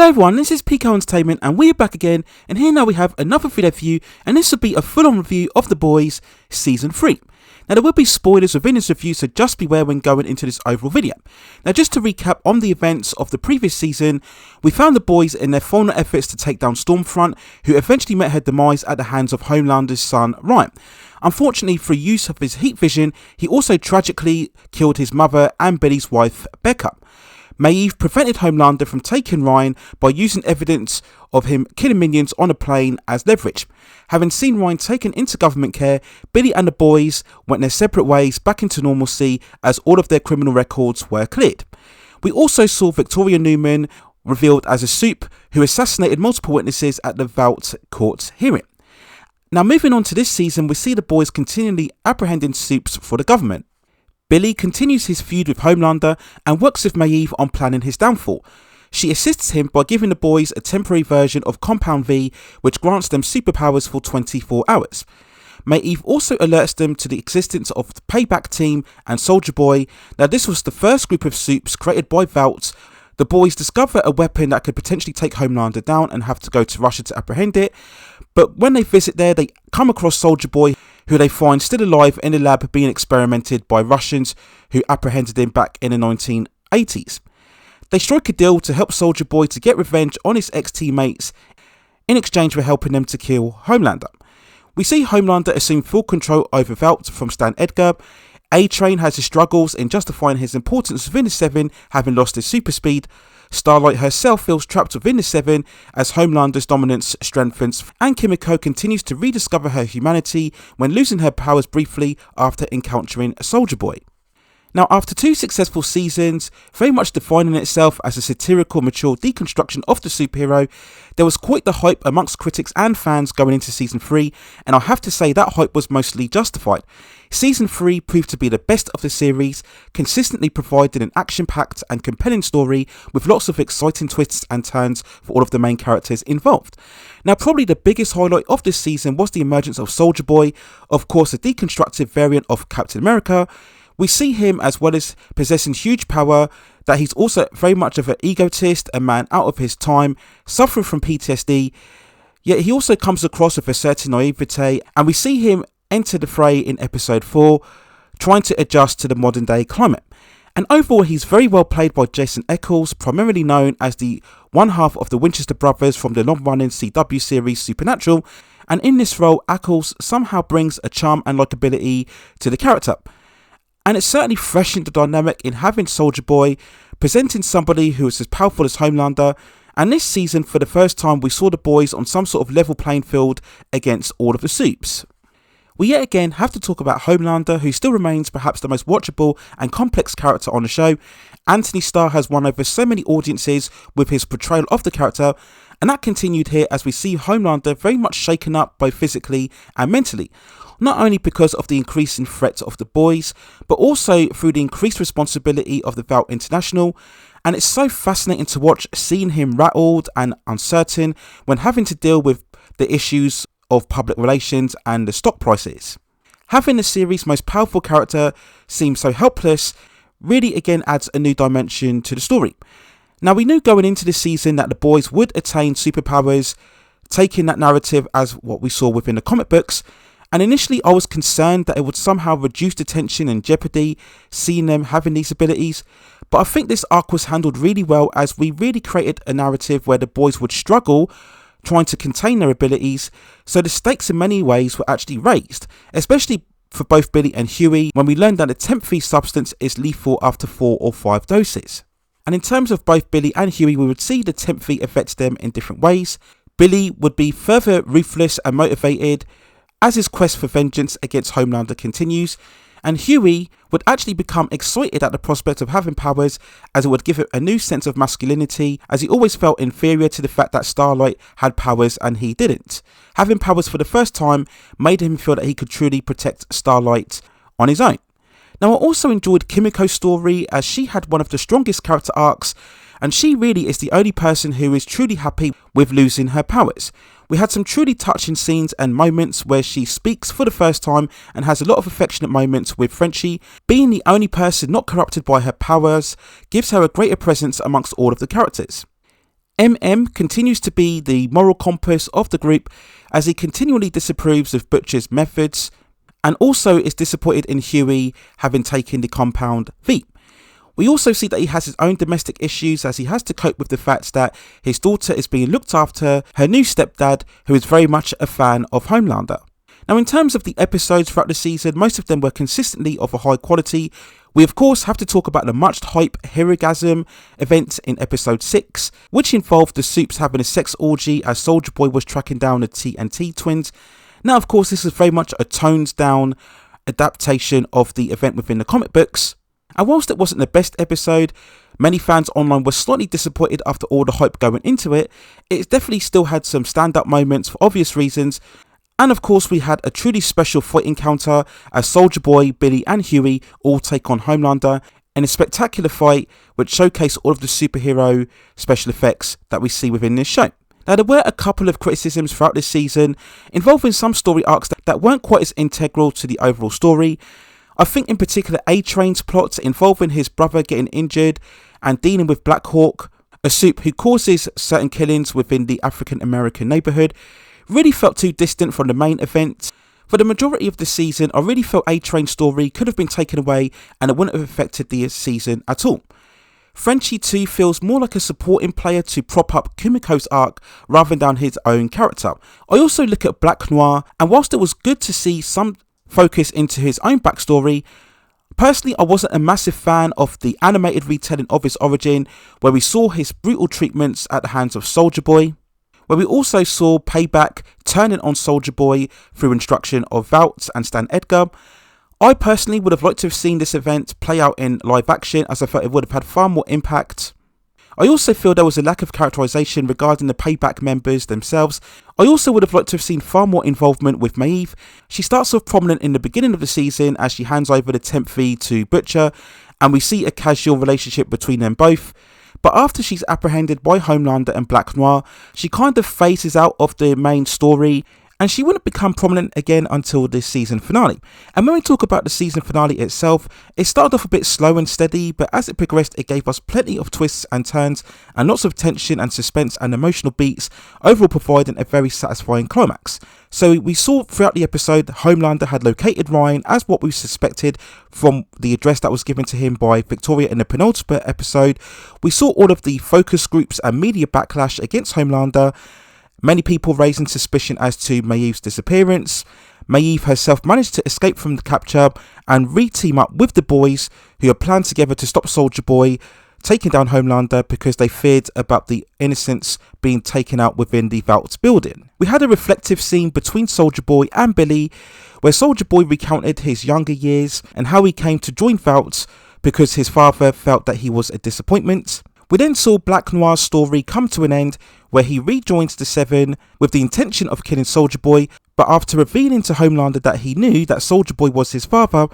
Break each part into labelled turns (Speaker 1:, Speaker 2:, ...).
Speaker 1: Hello everyone, this is Pico Entertainment and we're back again, and here now we have another video for you, and this will be a full-on review of The Boys Season 3. Now there will be spoilers within this review, so just beware when going into this overall video. Now just to recap on the events of the previous season, we found the boys in their final efforts to take down Stormfront, who eventually met her demise at the hands of Homelander's son Ryan. Unfortunately, through use of his heat vision, he also tragically killed his mother and Billy's wife, Becca. Maeve prevented Homelander from taking Ryan by using evidence of him killing minions on a plane as leverage. Having seen Ryan taken into government care, Billy and the boys went their separate ways back into normalcy as all of their criminal records were cleared. We also saw Victoria Newman revealed as a Supe who assassinated multiple witnesses at the Vought court hearing. Now moving on to this season, we see the boys continually apprehending Supes for the government. Billy continues his feud with Homelander and works with Maeve on planning his downfall. She assists him by giving the boys a temporary version of Compound V, which grants them superpowers for 24 hours. Maeve also alerts them to the existence of the Payback Team and Soldier Boy. Now this was the first group of Supes created by Vought. The boys discover a weapon that could potentially take Homelander down and have to go to Russia to apprehend it. But when they visit there, they come across Soldier Boy, who they find still alive in a lab being experimented by Russians who apprehended him back in the 1980s. They strike a deal to help Soldier Boy to get revenge on his ex-teammates in exchange for helping them to kill Homelander. We see Homelander assume full control over Vought from Stan Edgar. A-Train has his struggles in justifying his importance within the Seven, having lost his super speed. Starlight herself feels trapped within the Seven as Homelander's dominance strengthens, and Kimiko continues to rediscover her humanity when losing her powers briefly after encountering Soldier Boy. Now after two successful seasons, very much defining itself as a satirical, mature deconstruction of the superhero, there was quite the hype amongst critics and fans going into Season 3, and I have to say that hype was mostly justified. Season 3 proved to be the best of the series, consistently providing an action-packed and compelling story with lots of exciting twists and turns for all of the main characters involved. Now probably the biggest highlight of this season was the emergence of Soldier Boy, of course a deconstructed variant of Captain America. We see him, as well as possessing huge power, that he's also very much of an egotist, a man out of his time, suffering from PTSD, yet he also comes across with a certain naivete, and we see him enter the fray in episode 4, trying to adjust to the modern day climate. And overall he's very well played by Jason Eccles, primarily known as the one half of the Winchester brothers from the long-running CW series Supernatural, and in this role Eccles somehow brings a charm and likability to the character. And it certainly freshened the dynamic in having Soldier Boy presenting somebody who is as powerful as Homelander, and this season for the first time we saw the boys on some sort of level playing field against all of the Supes. We yet again have to talk about Homelander, who still remains perhaps the most watchable and complex character on the show. Anthony Starr has won over so many audiences with his portrayal of the character, and that continued here as we see Homelander very much shaken up both physically and mentally. Not only because of the increasing threat of the boys, but also through the increased responsibility of the Vought International. And it's so fascinating to watch seeing him rattled and uncertain when having to deal with the issues of public relations and the stock prices. Having the series' most powerful character seem so helpless really again adds a new dimension to the story. Now we knew going into this season that the boys would attain superpowers, taking that narrative as what we saw within the comic books, and initially I was concerned that it would somehow reduce the tension and jeopardy seeing them having these abilities, but I think this arc was handled really well as we really created a narrative where the boys would struggle trying to contain their abilities, so the stakes in many ways were actually raised, especially for both Billy and Huey when we learned that the temp V substance is lethal after 4 or 5 doses. And in terms of both Billy and Huey, we would see the temp V affects them in different ways. Billy would be further ruthless and motivated as his quest for vengeance against Homelander continues, and Huey would actually become excited at the prospect of having powers, as it would give him a new sense of masculinity, as he always felt inferior to the fact that Starlight had powers and he didn't. Having powers for the first time made him feel that he could truly protect Starlight on his own. Now I also enjoyed Kimiko's story, as she had one of the strongest character arcs, and she really is the only person who is truly happy with losing her powers. We had some truly touching scenes and moments where she speaks for the first time and has a lot of affectionate moments with Frenchie. Being the only person not corrupted by her powers gives her a greater presence amongst all of the characters. MM continues to be the moral compass of the group as he continually disapproves of Butcher's methods and also is disappointed in Huey having taken the compound V. We also see that he has his own domestic issues as he has to cope with the fact that his daughter is being looked after her new stepdad, who is very much a fan of Homelander. Now, in terms of the episodes throughout the season, most of them were consistently of a high quality. We of course have to talk about the much hyped Herogasm event in episode 6, which involved the Supes having a sex orgy as Soldier Boy was tracking down the TNT twins. Now, of course, this is very much a toned down adaptation of the event within the comic books. And whilst it wasn't the best episode, many fans online were slightly disappointed after all the hype going into it. It definitely still had some stand-up moments for obvious reasons. And of course, we had a truly special fight encounter as Soldier Boy, Billy and Huey all take on Homelander in a spectacular fight which showcased all of the superhero special effects that we see within this show. Now, there were a couple of criticisms throughout this season involving some story arcs that weren't quite as integral to the overall story. I think in particular A-Train's plot involving his brother getting injured and dealing with Black Hawk, a Supe who causes certain killings within the African American neighbourhood, really felt too distant from the main event. For the majority of the season, I really felt A-Train's story could have been taken away and it wouldn't have affected the season at all. Frenchie too feels more like a supporting player to prop up Kumiko's arc rather than his own character. I also look at Black Noir, and whilst it was good to see some focus into his own backstory, personally I wasn't a massive fan of the animated retelling of his origin, where we saw his brutal treatments at the hands of Soldier Boy, where we also saw Payback turning on Soldier Boy through instruction of Vought and Stan Edgar. I personally would have liked to have seen this event play out in live action, as I felt it would have had far more impact. I also feel there was a lack of characterization regarding the Payback members themselves. I also would have liked to have seen far more involvement with Maeve. She starts off prominent in the beginning of the season as she hands over the 10th V to Butcher, and we see a casual relationship between them both. But after she's apprehended by Homelander and Black Noir, she kind of phases out of the main story, and she wouldn't become prominent again until the season finale. And when we talk about the season finale itself, it started off a bit slow and steady, but as it progressed it gave us plenty of twists and turns and lots of tension and suspense and emotional beats, overall providing a very satisfying climax. So we saw throughout the episode Homelander had located Ryan as what we suspected from the address that was given to him by Victoria in the penultimate episode. We saw all of the focus groups and media backlash against Homelander, many people raising suspicion as to Maeve's disappearance. Maeve herself managed to escape from the capture and re-team up with the boys, who are planned together to stop Soldier Boy taking down Homelander because they feared about the innocents being taken out within the Vought building. We had a reflective scene between Soldier Boy and Billy, where Soldier Boy recounted his younger years and how he came to join Vought because his father felt that he was a disappointment. We then saw Black Noir's story come to an end, where he rejoins the Seven with the intention of killing Soldier Boy, but after revealing to Homelander that he knew that Soldier Boy was his father,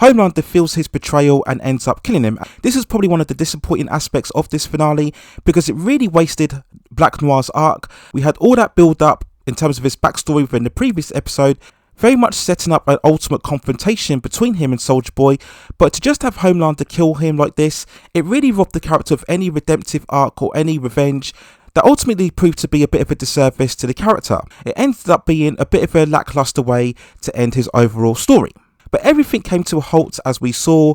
Speaker 1: Homelander feels his betrayal and ends up killing him. This is probably one of the disappointing aspects of this finale, because it really wasted Black Noir's arc. We had all that build up in terms of his backstory within the previous episode, very much setting up an ultimate confrontation between him and Soldier Boy, but to just have Homelander kill him like this, it really robbed the character of any redemptive arc or any revenge that ultimately proved to be a bit of a disservice to the character. It ended up being a bit of a lackluster way to end his overall story. But everything came to a halt as we saw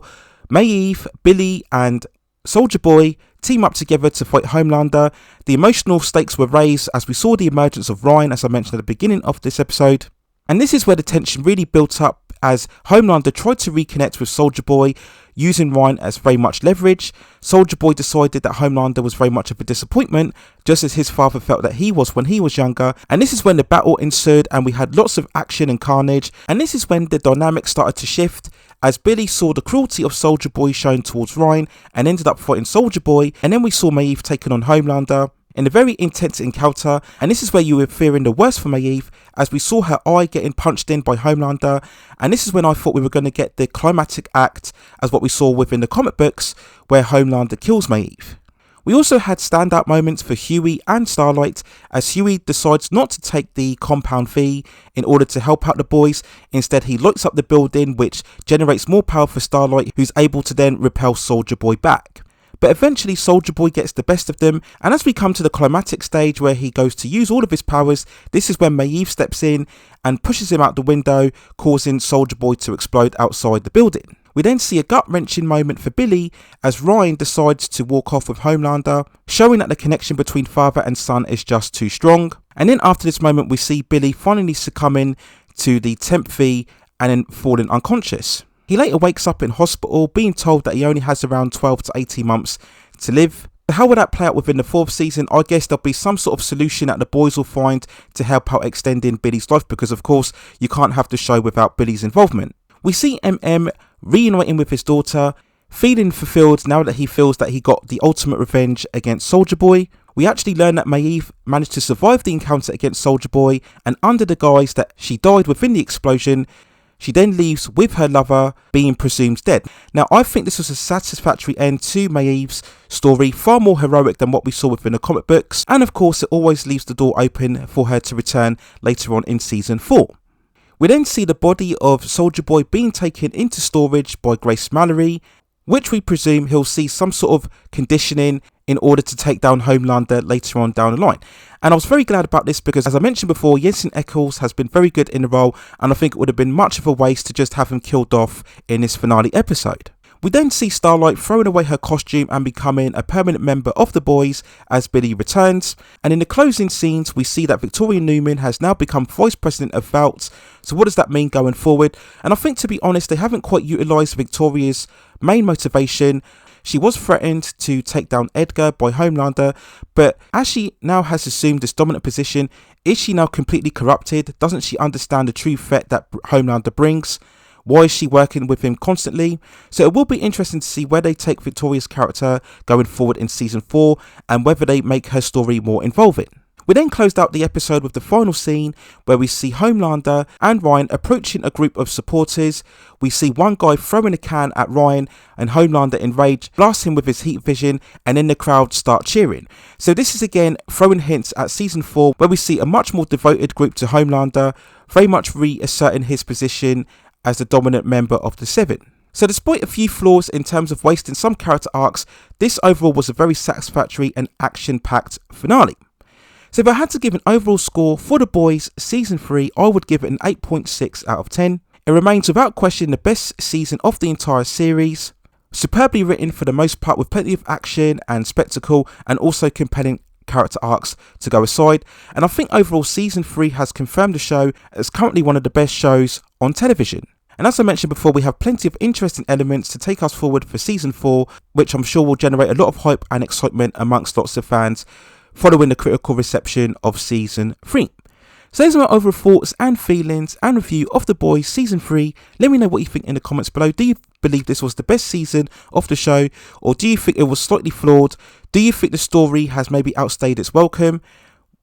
Speaker 1: Maeve, Billy and Soldier Boy team up together to fight Homelander. The emotional stakes were raised as we saw the emergence of Ryan, as I mentioned at the beginning of this episode. And this is where the tension really built up as Homelander tried to reconnect with Soldier Boy, using Ryan as very much leverage. Soldier Boy decided that Homelander was very much of a disappointment, just as his father felt that he was when he was younger. And this is when the battle ensued and we had lots of action and carnage. And this is when the dynamic started to shift, as Billy saw the cruelty of Soldier Boy shown towards Ryan and ended up fighting Soldier Boy. And then we saw Maeve taking on Homelander in a very intense encounter, and this is where you were fearing the worst for Maeve, as we saw her eye getting punched in by Homelander. And this is when I thought we were going to get the climactic act as what we saw within the comic books, where Homelander kills Maeve. We also had standout moments for Huey and Starlight, as Huey decides not to take the compound V in order to help out the boys. Instead, he lights up the building, which generates more power for Starlight, who's able to then repel Soldier Boy back. but eventually Soldier Boy gets the best of them, and as we come to the climatic stage where he goes to use all of his powers, this is when Maeve steps in and pushes him out the window, causing Soldier Boy to explode outside the building. We then see a gut-wrenching moment for Billy as Ryan decides to walk off with Homelander, showing that the connection between father and son is just too strong. And then after this moment we see Billy finally succumbing to the temp fee and then falling unconscious. He later wakes up in hospital being told that he only has around 12 to 18 months to live. How will that play out within the 4th season? I guess there'll be some sort of solution that the boys will find to help out extending Billy's life, because of course you can't have the show without Billy's involvement. We see MM reuniting with his daughter, feeling fulfilled now that he feels that he got the ultimate revenge against Soldier Boy. We actually learn that Maeve managed to survive the encounter against Soldier Boy, and under the guise that she died within the explosion, she then leaves with her lover being presumed dead. Now I think this was a satisfactory end to Maeve's story, far more heroic than what we saw within the comic books, and of course it always leaves the door open for her to return later on in season 4. We then see the body of Soldier Boy being taken into storage by Grace Mallory, which we presume he'll see some sort of conditioning in order to take down Homelander later on down the line. And I was very glad about this because, as I mentioned before, Jensen Ackles has been very good in the role, and I think it would have been much of a waste to just have him killed off in this finale episode. We then see Starlight throwing away her costume and becoming a permanent member of the boys as Billy returns. And in the closing scenes, we see that Victoria Newman has now become Vice President of Vought. So what does that mean going forward? And I think, to be honest, they haven't quite utilised Victoria's main motivation. She was threatened to take down Edgar by Homelander, but as she now has assumed this dominant position, is she now completely corrupted? Doesn't she understand the true threat that Homelander brings? Why is she working with him constantly? So it will be interesting to see where they take Victoria's character going forward in season 4 and whether they make her story more involving. We then closed out the episode with the final scene where we see Homelander and Ryan approaching a group of supporters. We see one guy throwing a can at Ryan and Homelander, enraged, blasts him with his heat vision, and then the crowd start cheering. So this is again throwing hints at season 4 where we see a much more devoted group to Homelander, very much reasserting his position as the dominant member of the Seven. So despite a few flaws in terms of wasting some character arcs, this overall was a very satisfactory and action-packed finale. So if I had to give an overall score for The Boys Season 3, I would give it an 8.6 out of 10. It remains without question the best season of the entire series. Superbly written for the most part, with plenty of action and spectacle, and also compelling character arcs to go aside. And I think overall Season 3 has confirmed the show as currently one of the best shows on television. And as I mentioned before, we have plenty of interesting elements to take us forward for Season 4, which I'm sure will generate a lot of hype and excitement amongst lots of fans following the critical reception of Season 3. So those are my overall thoughts and feelings and review of The Boys Season 3. Let me know what you think in the comments below. Do you believe this was the best season of the show, or do you think it was slightly flawed? Do you think the story has maybe outstayed its welcome?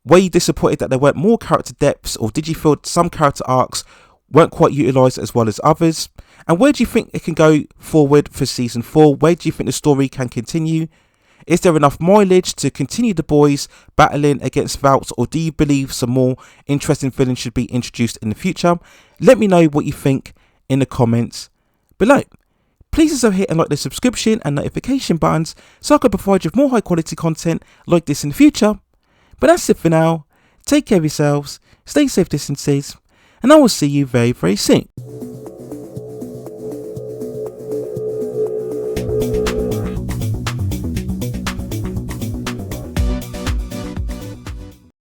Speaker 1: Were you disappointed that there weren't more character depths, or did you feel some character arcs weren't quite utilised as well as others? And where do you think it can go forward for Season 4? Where do you think the story can continue? Is there enough mileage to continue the boys battling against Vought, or do you believe some more interesting villains should be introduced in the future? Let me know what you think in the comments below. Please also hit and like the subscription and notification buttons so I can provide you with more high quality content like this in the future. But that's it for now. Take care of yourselves, stay safe distances, and I will see you very, very soon.